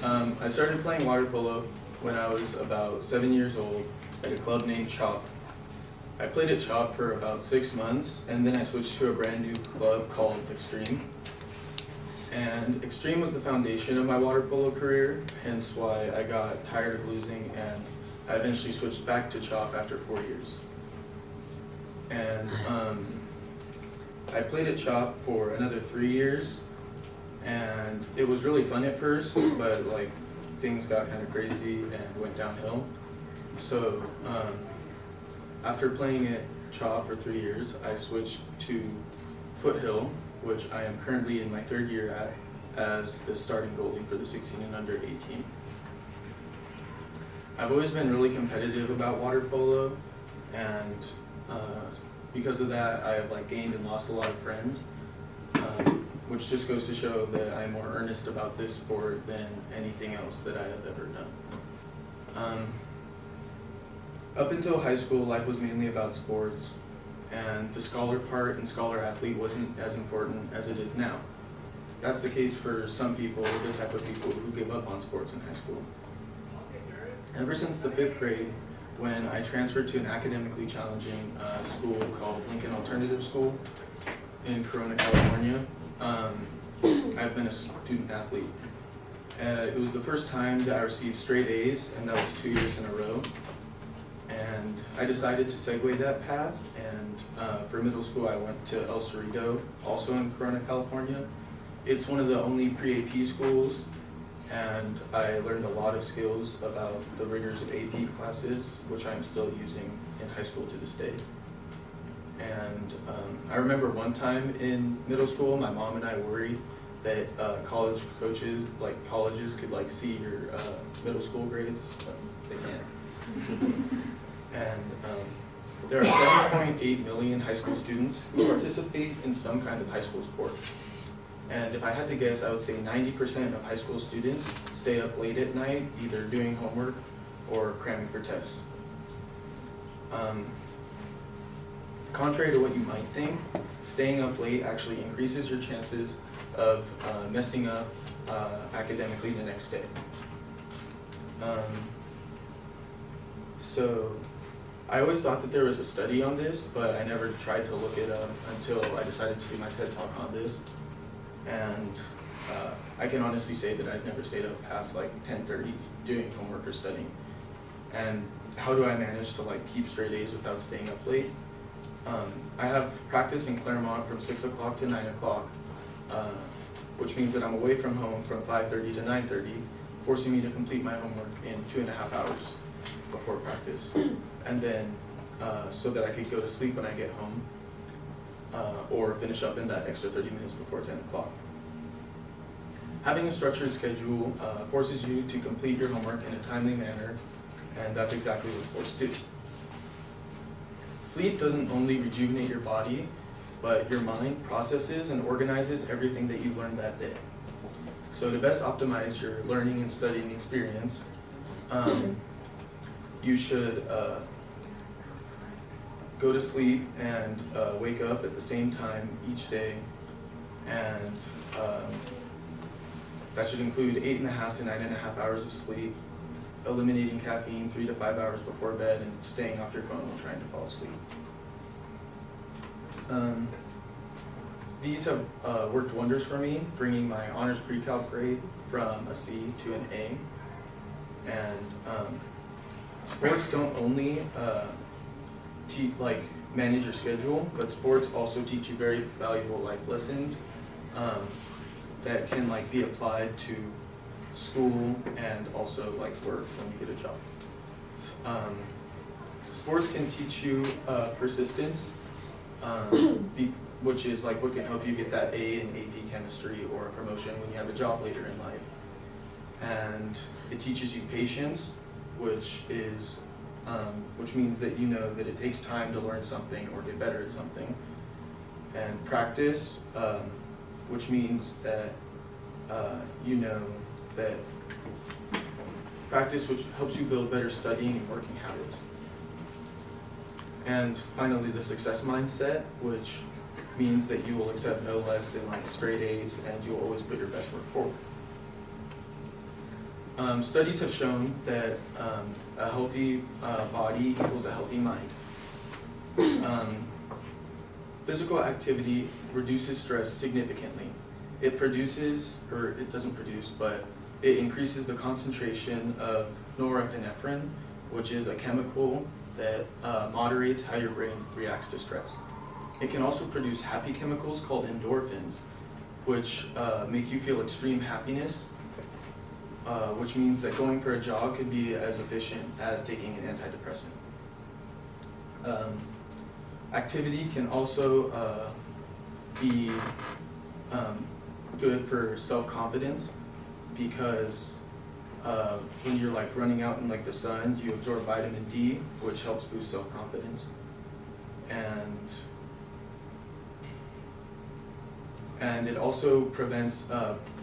I started playing water polo when I was about 7 years old at a club named Chop. I played at Chop for about 6 months, and then I switched to a brand new club called Extreme. And Extreme was the foundation of my water polo career, hence why I got tired of losing, and I eventually switched back to Chop after 4 years. And I played at Chop for another 3 years, and it was really fun at first, but like things got kind of crazy and went downhill. So after playing at Chop for 3 years, I switched to Foothill, which I am currently in my 3rd year at as the starting goalie for the 16 and under 18. I've always been really competitive about water polo, and because of that, I have like gained and lost a lot of friends, which just goes to show that I'm more earnest about this sport than anything else that I have ever done. Up until high school, life was mainly about sports, and the scholar part and scholar athlete wasn't as important as it is now. That's the case for some people, the type of people who give up on sports in high school. Ever since the 5th grade, when I transferred to an academically challenging school called Lincoln Alternative School in Corona, California, I've been a student athlete. It was the first time that I received straight A's, and that was 2 years in a row. And I decided to segue that path, and for middle school I went to El Cerrito, also in Corona, California. It's one of the only pre-AP schools, and I learned a lot of skills about the rigors of AP classes, which I'm still using in high school to this day. And I remember one time in middle school, my mom and I worried that college coaches, like colleges, could like see your middle school grades, but they can't. And there are 7.8 million high school students who participate in some kind of high school sport. And if I had to guess, I would say 90% of high school students stay up late at night, either doing homework or cramming for tests. Contrary to what you might think, staying up late actually increases your chances of messing up academically the next day. So I always thought that there was a study on this, but I never tried to look it up until I decided to do my TED Talk on this. And I can honestly say that I've never stayed up past like 10:30 doing homework or studying. And how do I manage to like keep straight A's without staying up late? I have practice in Claremont from 6 o'clock to 9 o'clock, which means that I'm away from home from 5:30 to 9:30, forcing me to complete my homework in 2.5 hours before practice. And then so that I could go to sleep when I get home, or finish up in that extra 30 minutes before 10 o'clock. Having a structured schedule forces you to complete your homework in a timely manner, and that's exactly what sports do. Sleep doesn't only rejuvenate your body, but your mind processes and organizes everything that you learned that day. So to best optimize your learning and studying experience, you should go to sleep and wake up at the same time each day, and that should include 8.5 to 9.5 hours of sleep, eliminating caffeine 3 to 5 hours before bed, and staying off your phone while trying to fall asleep. These have worked wonders for me, bringing my honors pre-calc grade from a C to an A. And sports don't only manage your schedule, but sports also teach you very valuable life lessons that can like be applied to school and also like work when you get a job. Sports can teach you persistence, which is like what can help you get that A in AP chemistry or a promotion when you have a job later in life. And it teaches you patience, which means that you know that it takes time to learn something or get better at something. And practice, which means that you know that practice which helps you build better studying and working habits. And finally, the success mindset, which means that you will accept no less than like straight A's, and you will always put your best work forward. Studies have shown that a healthy body equals a healthy mind. Physical activity reduces stress significantly. It doesn't produce, but it increases the concentration of norepinephrine, which is a chemical that moderates how your brain reacts to stress. It can also produce happy chemicals called endorphins, which make you feel extreme happiness, which means that going for a jog could be as efficient as taking an antidepressant. Activity can also be good for self-confidence, because when you're like running out in like the sun, you absorb vitamin D, which helps boost self-confidence. And it also prevents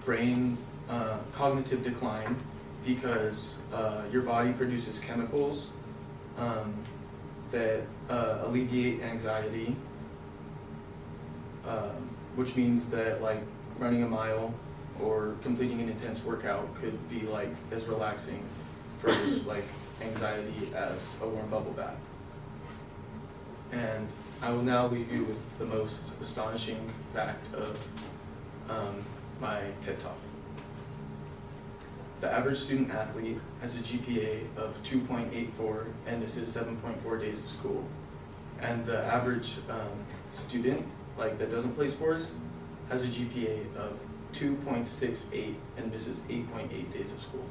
brain cognitive decline, because your body produces chemicals that alleviate anxiety, which means that like running a mile or completing an intense workout could be like as relaxing for like anxiety as a warm bubble bath. And I will now leave you with the most astonishing fact of my TED Talk. The average student athlete has a GPA of 2.84, and this is 7.4 days of school. And the average student, like that doesn't play sports, has a GPA of 2.68, and this is 8.8 days of school.